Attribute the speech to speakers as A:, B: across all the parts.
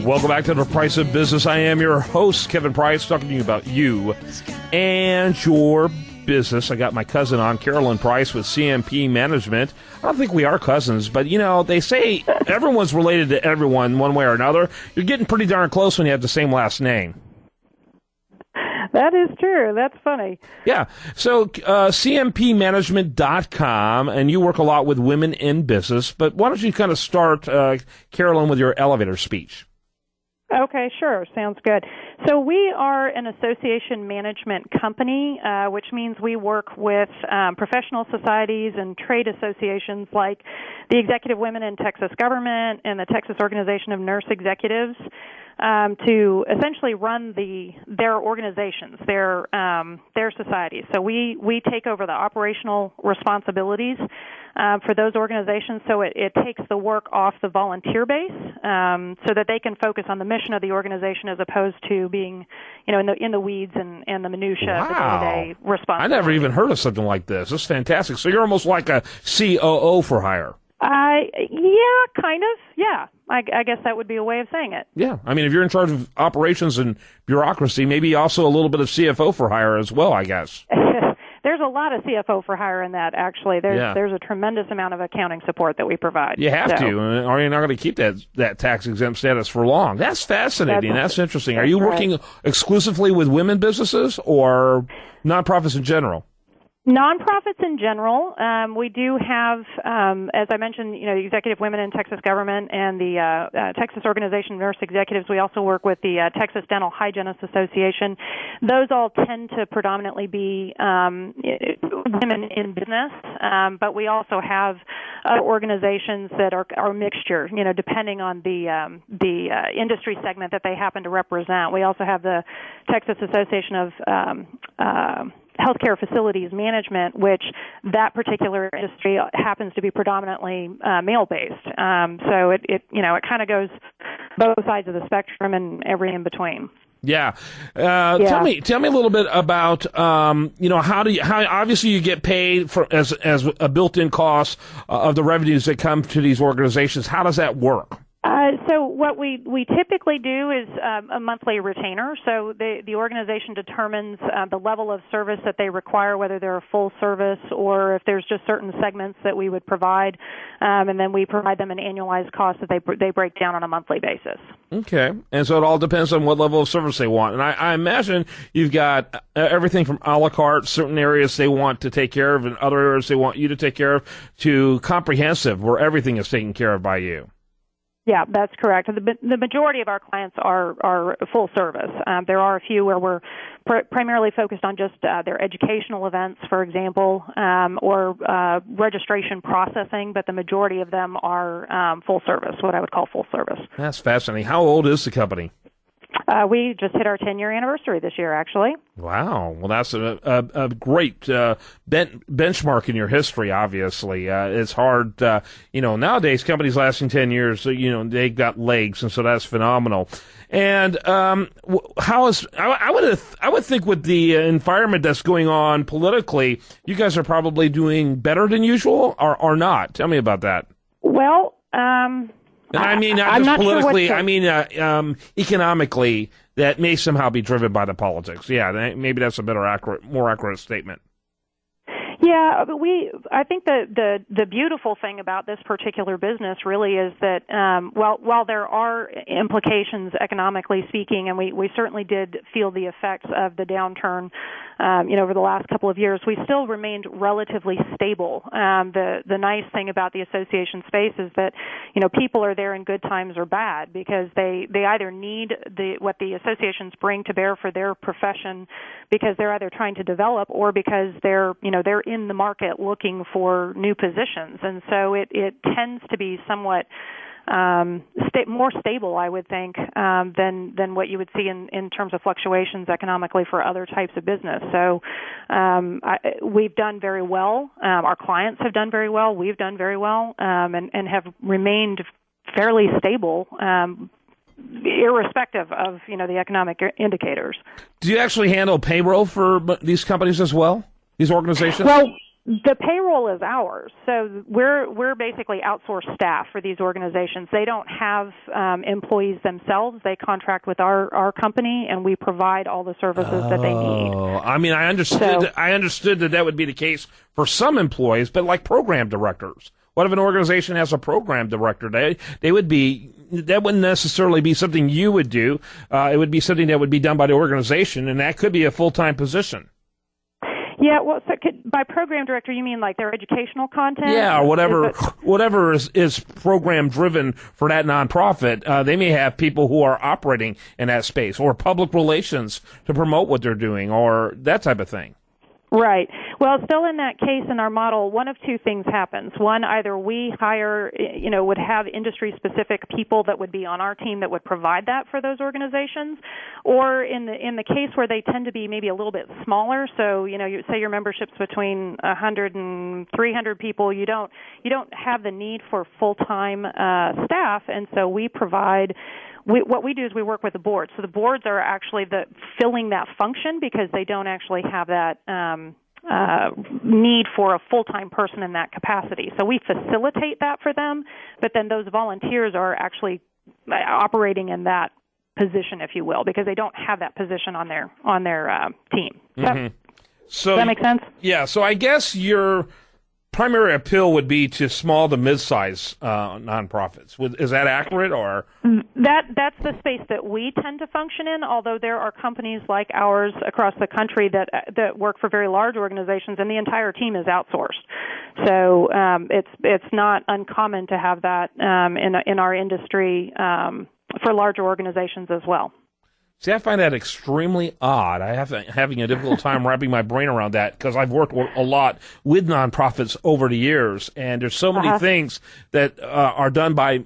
A: Welcome back to The Price of Business. I am your host, Kevin Price, talking to you about you and your business. I got my cousin on, Carolyn Price with CMP Management. I don't think we are cousins, but, you know, they say everyone's related to everyone one way or another. You're getting pretty darn close when you have the same last name.
B: That is true. That's funny.
A: Yeah. So cmpmanagement.com, and you work a lot with women in business, but why don't you kind of start, Carolyn, with your elevator speech?
B: Okay, sure. Sounds good. So we are an association management company, which means we work with professional societies and trade associations like the Executive Women in Texas Government and the Texas Organization of Nurse Executives to essentially run their organizations, their societies. So we take over the operational responsibilities for those organizations, so it takes the work off the volunteer base so that they can focus on the mission of the organization as opposed to being, you know, in the weeds and the minutia of the day-to-day responsibility.
A: I never even heard of something like this. This is fantastic. So you're almost like a COO for hire.
B: Yeah, kind of. Yeah, I guess that would be a way of saying it.
A: Yeah, I mean, if you're in charge of operations and bureaucracy, maybe also a little bit of CFO for hire as well, I guess.
B: There's a lot of CFO for hire in that, actually. There's a tremendous amount of accounting support that we provide.
A: You have to, or you're not going to keep that tax-exempt status for long. That's fascinating. That's interesting. Are you working exclusively with women businesses or nonprofits in general?
B: Nonprofits in general. We do have, as I mentioned, you know, the Executive Women in Texas Government and the Texas Organization of Nurse Executives. We also work with the Texas Dental Hygienists Association. Those all tend to predominantly be women in business, but we also have organizations that are a mixture, you know, depending on the industry segment that they happen to represent. We also have the Texas Association of Healthcare Facilities Management, which that particular industry happens to be predominantly male-based. So it kind of goes both sides of the spectrum and everything in between.
A: Yeah. Tell me a little bit about how obviously you get paid for as a built-in cost of the revenues that come to these organizations. How does that work?
B: So what we typically do is a monthly retainer. So the organization determines the level of service that they require, whether they're a full service or if there's just certain segments that we would provide, and then we provide them an annualized cost that they break down on a monthly basis.
A: Okay, and so it all depends on what level of service they want. And I imagine you've got everything from a la carte, certain areas they want to take care of, and other areas they want you to take care of, to comprehensive, where everything is taken care of by you.
B: Yeah, that's correct. The majority of our clients are full service. There are a few where we're primarily focused on just their educational events, for example, or registration processing, but the majority of them are full service, what I would call full service. That's
A: fascinating. How old is the company?
B: We just hit our 10-year anniversary this year, actually.
A: Wow. Well, that's a great benchmark in your history, obviously. It's hard, nowadays companies lasting 10 years, they've got legs, and so that's phenomenal. And I would think with the environment that's going on politically, you guys are probably doing better than usual, or not. Tell me about that.
B: Well,
A: and I mean, not just politically, I mean, economically, that may somehow be driven by the politics. Yeah, maybe that's a more accurate statement.
B: Yeah, but I think the beautiful thing about this particular business really is that while there are implications economically speaking, and we certainly did feel the effects of the downturn, over the last couple of years, we still remained relatively stable. The nice thing about the association space is that, people are there in good times or bad because they either need what the associations bring to bear for their profession because they're either trying to develop or because they're in the market looking for new positions. And so it tends to be somewhat more stable, I would think, than what you would see in terms of fluctuations economically for other types of business. So we've done very well. Our clients have done very well. We've done very well, and have remained fairly stable, irrespective of the economic indicators.
A: Do you actually handle payroll for these companies as well? These organizations?
B: Well, The payroll is ours, so we're basically outsourced staff for these organizations. They don't have employees themselves. They contract with our company, and we provide all the services that they need.
A: Oh, I mean, I understood that would be the case for some employees, but like program directors. What if an organization has a program director? That wouldn't necessarily be something you would do. It would be something that would be done by the organization, and that could be a full-time position.
B: Yeah, well, so by program director, you mean like their educational content?
A: Yeah, or whatever is program driven for that nonprofit. They may have people who are operating in that space, or public relations to promote what they're doing, or that type of thing.
B: Right. Well, still in that case, in our model, one of two things happens. One, either we hire, would have industry-specific people that would be on our team that would provide that for those organizations, or in the case where they tend to be maybe a little bit smaller. So, say your membership's between 100 and 300 people, you don't have the need for full-time staff, and so we provide. What we do is we work with the boards. So the boards are actually filling that function because they don't actually have that need for a full-time person in that capacity. So we facilitate that for them, but then those volunteers are actually operating in that position, if you will, because they don't have that position on their team.
A: Mm-hmm.
B: Does that make sense?
A: Yeah. So I guess your primary appeal would be to small to mid-size nonprofits. Is that accurate, or?
B: That's the space that we tend to function in, although there are companies like ours across the country that work for very large organizations, and the entire team is outsourced. So it's not uncommon to have that in our industry for larger organizations as well.
A: See, I find that extremely odd. I have having a difficult time wrapping my brain around that because I've worked a lot with nonprofits over the years, and there's so many things that are done by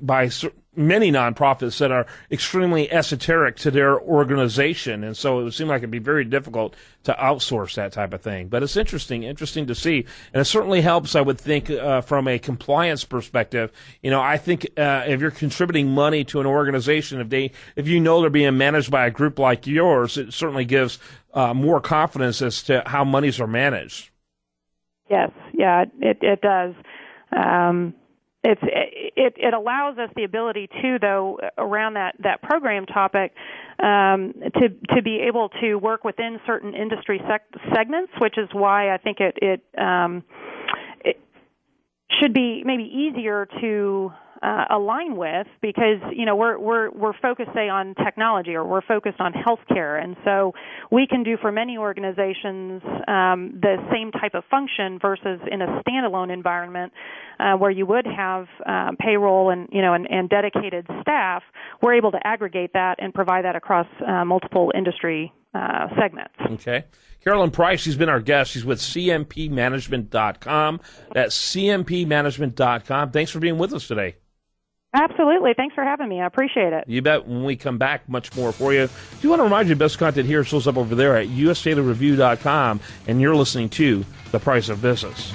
A: many nonprofits that are extremely esoteric to their organization, and so it would seem like it'd be very difficult to outsource that type of thing. But it's interesting to see, and it certainly helps, I would think, from a compliance perspective. I think if you're contributing money to an organization, if you know they're being managed by a group like yours, it certainly gives more confidence as to how monies are managed. Yes, yeah,
B: it does. It allows us the ability to, though, around that program topic, to be able to work within certain industry segments, which is why I think it should be maybe easier to align with, because we're focused, say, on technology, or we're focused on healthcare, and so we can do for many organizations the same type of function versus in a standalone environment where you would have payroll and dedicated staff. We're able to aggregate that and provide that across multiple industry segments.
A: Okay. Carolyn Price, she's been our guest. She's with cmpmanagement.com. That's cmpmanagement.com. Thanks for being with us today.
B: Absolutely. Thanks for having me. I appreciate it.
A: You bet. When we come back, much more for you. Do you want to remind you the best content here shows up over there at usdailyreview.com, and you're listening to The Price of Business.